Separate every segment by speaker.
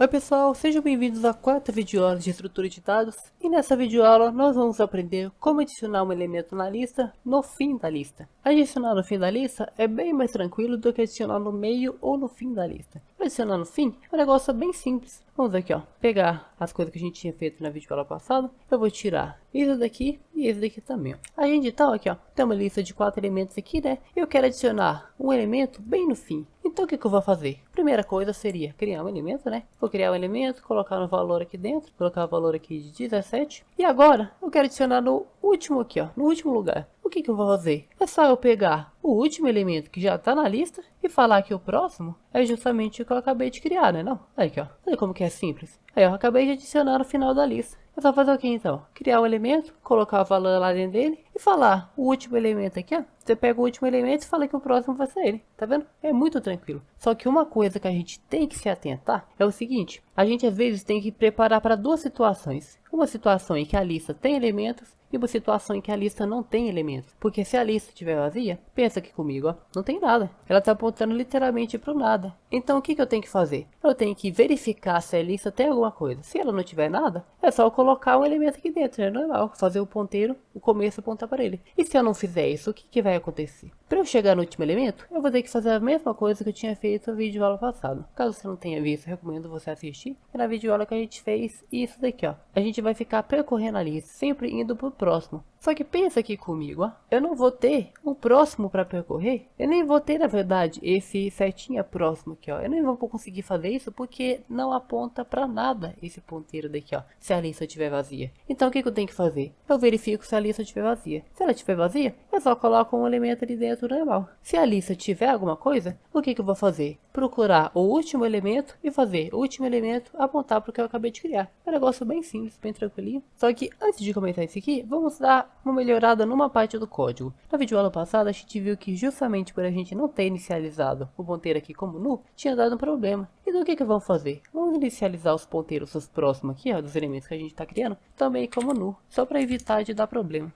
Speaker 1: Oi pessoal, sejam bem-vindos à quarta videoaula de estrutura de dados, e nessa videoaula nós vamos aprender como adicionar um elemento na lista no fim da lista. Adicionar no fim da lista é bem mais tranquilo do que adicionar no meio ou no fim da lista. Adicionar no fim é um negócio bem simples. Vamos aqui pegar as coisas que a gente tinha feito na videoaula passada. Eu vou tirar isso daqui e esse daqui também. A gente tá aqui tem uma lista de 4 elementos aqui, né? Eu quero adicionar um elemento bem no fim. Então o que eu vou fazer? Primeira coisa seria criar um elemento, né? Vou criar um elemento, colocar um valor aqui dentro, colocar o valor aqui de 17. E agora eu quero adicionar no último aqui, no último lugar. O que eu vou fazer? É só eu pegar o último elemento que já está na lista e falar que o próximo é justamente o que eu acabei de criar, né? Não? Aí aqui, olha como que é simples. Aí eu acabei de adicionar no final da lista. É só fazer o que então? Criar um elemento, colocar o valor lá dentro dele e falar o último elemento aqui, Você pega o último elemento e fala que o próximo vai ser ele, tá vendo? É muito tranquilo. Só que uma coisa que a gente tem que se atentar é o seguinte: a gente às vezes tem que preparar para duas situações. Uma situação em que a lista tem elementos e uma situação em que a lista não tem elementos. Porque se a lista estiver vazia, pensa aqui comigo, não tem nada. Ela está apontando literalmente para o nada. Então o que eu tenho que fazer? Eu tenho que verificar se a lista tem alguma coisa. Se ela não tiver nada, é só eu colocar um elemento aqui dentro, é normal. Fazer o ponteiro, o começo apontar para ele. E se eu não fizer isso, o que vai acontecer? Para eu chegar no último elemento, eu vou ter que fazer a mesma coisa que eu tinha feito no vídeo aula passado. Caso você não tenha visto, eu recomendo você assistir. É na vídeo aula que a gente fez isso daqui, A gente vai ficar percorrendo a lista, sempre indo pro próximo. Só que pensa aqui comigo, eu não vou ter um próximo para percorrer. Eu nem vou ter, na verdade, esse setinha próximo aqui, Eu nem vou conseguir fazer isso porque não aponta para nada esse ponteiro daqui, se a lista estiver vazia. Então o que eu tenho que fazer? Eu verifico se a lista estiver vazia. Se ela estiver vazia, eu só coloco um elemento ali dentro normal. Se a lista tiver alguma coisa, o que eu vou fazer? Procurar o último elemento e fazer o último elemento apontar para o que eu acabei de criar. É um negócio bem simples, bem tranquilinho. Só que antes de começar isso aqui, vamos dar uma melhorada numa parte do código. Na videoaula passada, a gente viu que justamente por a gente não ter inicializado o ponteiro aqui como null, tinha dado um problema. Então o que vamos fazer? Vamos inicializar os ponteiros os próximos aqui, dos elementos que a gente está criando, também como null, só para evitar de dar problema.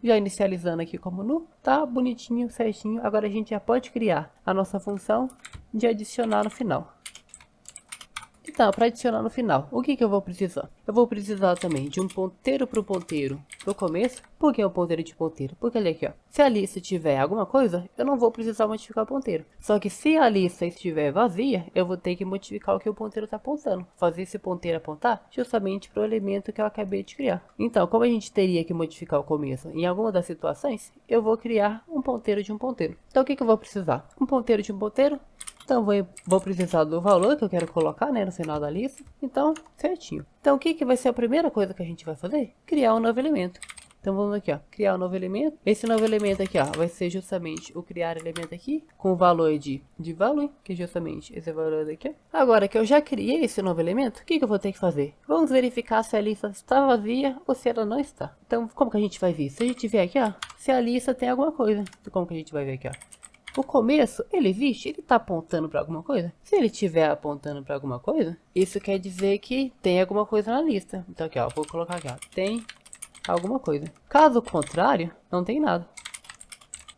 Speaker 1: Já inicializando aqui como null, tá bonitinho, certinho. Agora a gente já pode criar a nossa função de adicionar no final. Então, para adicionar no final, o que eu vou precisar? Eu vou precisar também de um ponteiro para o ponteiro no começo. Por que o ponteiro de ponteiro? Porque olha aqui, se a lista tiver alguma coisa, eu não vou precisar modificar o ponteiro. Só que se a lista estiver vazia, eu vou ter que modificar o que o ponteiro está apontando. Fazer esse ponteiro apontar justamente para o elemento que eu acabei de criar. Então, como a gente teria que modificar o começo em alguma das situações, eu vou criar um ponteiro de um ponteiro. Então, o que eu vou precisar? Um ponteiro de um ponteiro. Então vou precisar do valor que eu quero colocar, no final da lista. Então, certinho. Então, o que vai ser a primeira coisa que a gente vai fazer? Criar um novo elemento. Então vamos aqui, criar um novo elemento. Esse novo elemento aqui, vai ser justamente o criar elemento aqui, com o valor de value, que é justamente esse valor daqui. Agora que eu já criei esse novo elemento, o que eu vou ter que fazer? Vamos verificar se a lista está vazia ou se ela não está. Então, como que a gente vai ver? Se a gente vier aqui, se a lista tem alguma coisa. Então, como que a gente vai ver aqui, O começo, ele existe? Ele está apontando para alguma coisa? Se ele estiver apontando para alguma coisa, isso quer dizer que tem alguma coisa na lista. Então aqui, vou colocar aqui, tem alguma coisa. Caso contrário, não tem nada.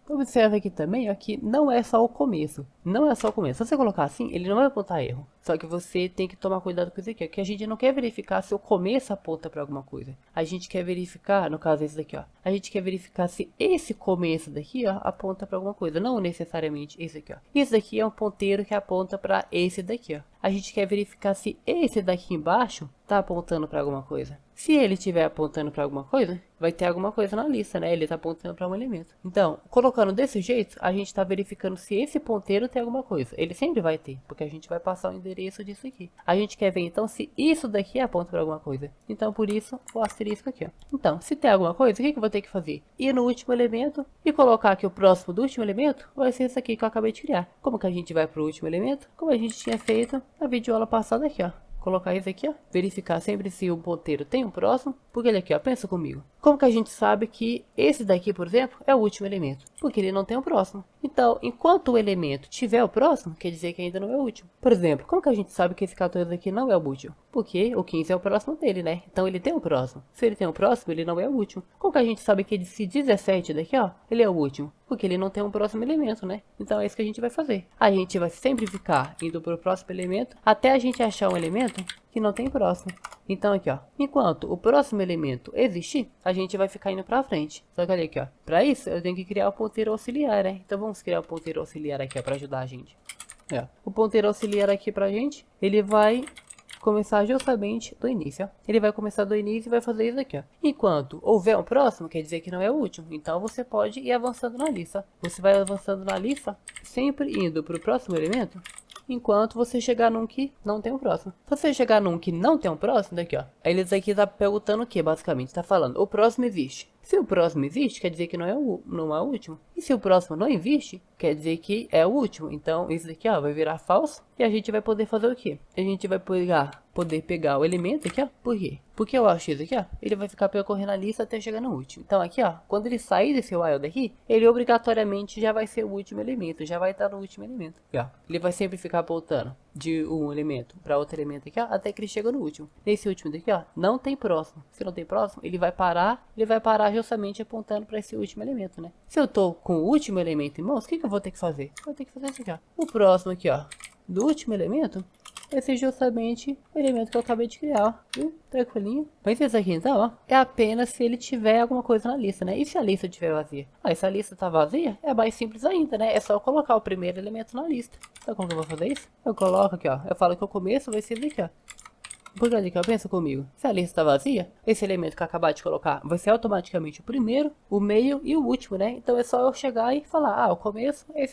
Speaker 1: Observe aqui também, que não é só o começo. Não é só o começo. Se você colocar assim, ele não vai apontar erro. Só que você tem que tomar cuidado com isso aqui, que a gente não quer verificar se o começo aponta para alguma coisa. A gente quer verificar, no caso esse daqui, a gente quer verificar se esse começo daqui, aponta para alguma coisa, não necessariamente esse aqui, Isso daqui é um ponteiro que aponta para esse daqui, A gente quer verificar se esse daqui embaixo está apontando para alguma coisa. Se ele estiver apontando para alguma coisa, vai ter alguma coisa na lista, né? Ele está apontando para um elemento. Então, colocando desse jeito, a gente está verificando se esse ponteiro tem alguma coisa. Ele sempre vai ter, porque a gente vai passar o endereço disso aqui. A gente quer ver então se isso daqui aponta para alguma coisa. Então, por isso, o asterisco aqui, Então, se tem alguma coisa, o que eu vou ter que fazer? Ir no último elemento e colocar que o próximo do último elemento vai ser esse aqui que eu acabei de criar. Como que a gente vai para o último elemento? Como a gente tinha feito na videoaula passada aqui, Colocar isso aqui, verificar sempre se o ponteiro tem um próximo, porque ele aqui, pensa comigo. Como que a gente sabe que esse daqui, por exemplo, é o último elemento? Porque ele não tem um próximo. Então, enquanto o elemento tiver o próximo, quer dizer que ainda não é o último. Por exemplo, como que a gente sabe que esse 14 aqui não é o último? Porque o 15 é o próximo dele, né? Então ele tem o próximo. Se ele tem o próximo, ele não é o último. Como que a gente sabe que esse 17 daqui, ó, ele é o último? Porque ele não tem um próximo elemento, né? Então é isso que a gente vai fazer. A gente vai sempre ficar indo para o próximo elemento até a gente achar um elemento que não tem próximo. Então aqui, ó, enquanto o próximo elemento existir, a gente vai ficar indo pra frente. Só que olha aqui, ó, pra isso eu tenho que criar o ponteiro auxiliar, né? Então vamos criar o ponteiro auxiliar aqui, ó, pra ajudar a gente. O ponteiro auxiliar aqui pra gente, ele vai começar justamente do início, ó. Ele vai começar do início e vai fazer isso aqui, ó. Enquanto houver um próximo, quer dizer que não é o último. Então você pode ir avançando na lista. Você vai avançando na lista, sempre indo pro próximo elemento, enquanto você chegar num que não tem um próximo. Se você chegar num que não tem um próximo, daqui ó, aí eles aqui tá perguntando o que basicamente? Tá falando, o próximo existe. Se o próximo existe, quer dizer que não é o último. E se o próximo não existe, quer dizer que é o último. Então isso daqui ó, vai virar falso. E a gente vai poder fazer o que? A gente vai poder pegar o elemento aqui ó. Por quê? Porque o AX aqui ó, ele vai ficar percorrendo a lista até chegar no último. Então aqui ó, quando ele sair desse while daqui, ele obrigatoriamente já vai ser o último elemento. Já vai estar no último elemento. Aqui, ó. Ele vai sempre ficar voltando de um elemento para outro elemento aqui ó, até que ele chega no último. Nesse último daqui ó, não tem próximo. Se não tem próximo, ele vai parar justamente apontando para esse último elemento, né? Se eu tô com o último elemento em mãos, o que eu vou ter que fazer? Eu vou ter que fazer isso aqui ó. O próximo aqui ó, do último elemento, esse é justamente o elemento que eu acabei de criar, ó. Viu? Tranquilinho. Mas esse aqui então, ó, é apenas se ele tiver alguma coisa na lista, né? E se a lista estiver vazia? Ah, se a lista tá vazia, é mais simples ainda, né? É só colocar o primeiro elemento na lista. Então como que eu vou fazer isso? Eu coloco aqui, ó. Eu falo que o começo vai ser daqui, ó. Porque olha aqui, ó, pensa comigo. Se a lista está vazia, esse elemento que eu acabar de colocar vai ser automaticamente o primeiro, o meio e o último, né? Então é só eu chegar e falar, ah, o começo é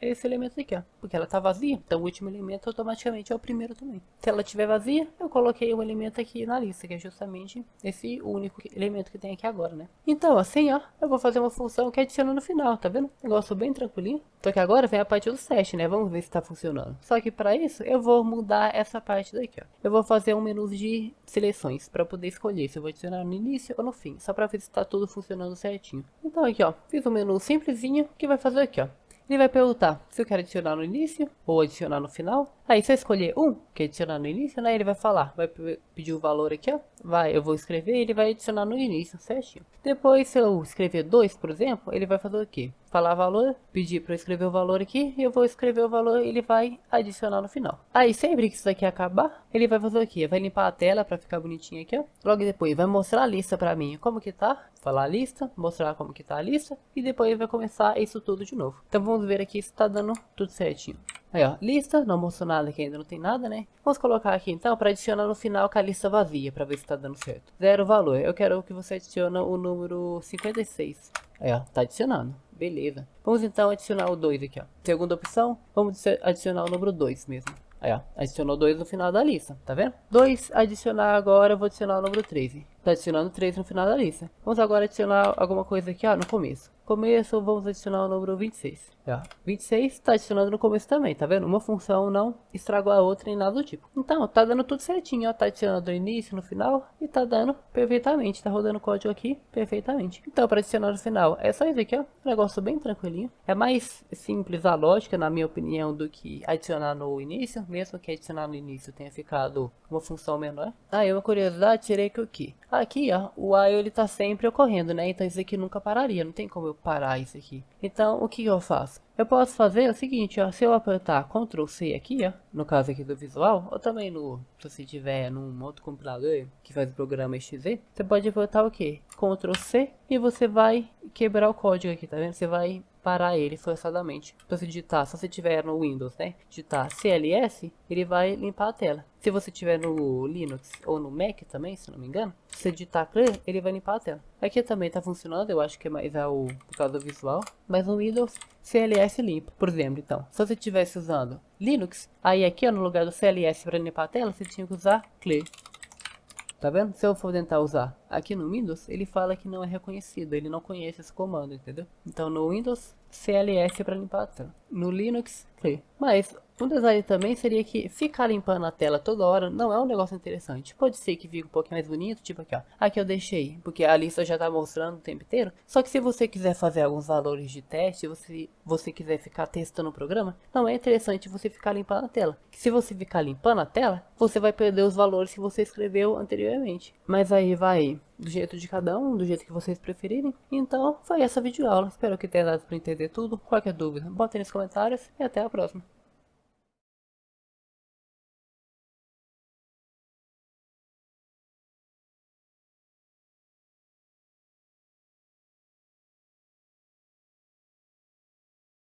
Speaker 1: esse elemento aqui, ó. Porque ela está vazia, então o último elemento automaticamente é o primeiro também. Se ela estiver vazia, eu coloquei um elemento aqui na lista, que é justamente esse único elemento que tem aqui agora, né? Então assim, ó, eu vou fazer uma função que adiciona no final, tá vendo? Negócio bem tranquilinho. Só que agora vem a parte do teste, né? Vamos ver se está funcionando. Só que para isso, eu vou mudar essa parte daqui, ó. Eu vou fazer um menu de seleções para poder escolher se eu vou adicionar no início ou no fim, só para ver se está tudo funcionando certinho. Então aqui ó, fiz um menu simplesinho que vai fazer aqui ó. Ele vai perguntar se eu quero adicionar no início ou adicionar no final. Aí se eu escolher um, que é adicionar no início, né, ele vai falar, vai pedir o valor aqui ó. Eu vou escrever e ele vai adicionar no início, certinho. Depois se eu escrever 2, por exemplo, ele vai fazer o quê? Falar valor, pedir para eu escrever o valor aqui, e eu vou escrever o valor e ele vai adicionar no final. Aí sempre que isso daqui acabar, ele vai fazer o quê? Vai limpar a tela para ficar bonitinho aqui, ó. Logo depois vai mostrar a lista para mim, como que tá, falar a lista, mostrar como que tá a lista, e depois ele vai começar isso tudo de novo. Então vamos ver aqui se tá dando tudo certinho. Aí ó, lista, não mostrou nada aqui, ainda não tem nada, né? Vamos colocar aqui então para adicionar no final com a lista vazia, para ver se tá dando certo. Zero valor, eu quero que você adicione o número 56. Aí ó, tá adicionando, beleza. Vamos então adicionar o 2 aqui ó. Segunda opção, vamos adicionar o número 2 mesmo. Aí ó, adicionou 2 no final da lista, tá vendo? 2, adicionar agora, eu vou adicionar o número 13. Tá adicionando 3 no final da lista. Vamos agora adicionar alguma coisa aqui ó, no começo. Começo, vamos adicionar o número 26. Ó, 26 tá adicionando no começo também, tá vendo? Uma função não estragou a outra nem nada do tipo. Então, tá dando tudo certinho, ó. Tá adicionando no início, no final e tá dando perfeitamente. Tá rodando o código aqui perfeitamente. Então, para adicionar no final, é só isso aqui, ó. Um negócio bem tranquilinho. É mais simples a lógica, na minha opinião, do que adicionar no início. Mesmo que adicionar no início tenha ficado uma função menor. Ah, e uma curiosidade, tirei que o que? Aqui, ó, o while ele tá sempre ocorrendo, né? Então isso aqui nunca pararia, não tem como eu parar isso aqui. Então, o que eu faço? Eu posso fazer o seguinte, ó, se eu apertar Ctrl C aqui, ó, no caso aqui do visual, ou também se você tiver num outro compilador que faz o programa XZ, você pode apertar o que? Ctrl C e você vai quebrar o código aqui, tá vendo? Você vai parar ele forçadamente. Se você digitar, se você tiver no Windows, né, digitar CLS, ele vai limpar a tela. Se você tiver no Linux ou no Mac também, se não me engano, se você digitar clear, ele vai limpar a tela. Aqui também tá funcionando, eu acho que é mais por causa do visual, mas no Windows CLS limpa, por exemplo. Então, se você estivesse usando Linux, aí aqui ó, no lugar do CLS para limpar a tela, você tinha que usar clear. Tá vendo? Se eu for tentar usar aqui no Windows, ele fala que não é reconhecido, ele não conhece esse comando, entendeu? Então no Windows, CLS para limpar a tela. No Linux, ler. Mas um detalhe também seria que ficar limpando a tela toda hora não é um negócio interessante. Pode ser que fique um pouquinho mais bonito, tipo aqui ó. Aqui eu deixei, porque a lista já tá mostrando o tempo inteiro. Só que se você quiser fazer alguns valores de teste, você quiser ficar testando o programa, não é interessante você ficar limpando a tela. Que se você ficar limpando a tela, você vai perder os valores que você escreveu anteriormente. Mas aí vai do jeito de cada um, do jeito que vocês preferirem. Então foi essa videoaula. Espero que tenha dado para entender tudo. Qualquer dúvida, bota aí nos comentários e até a próxima.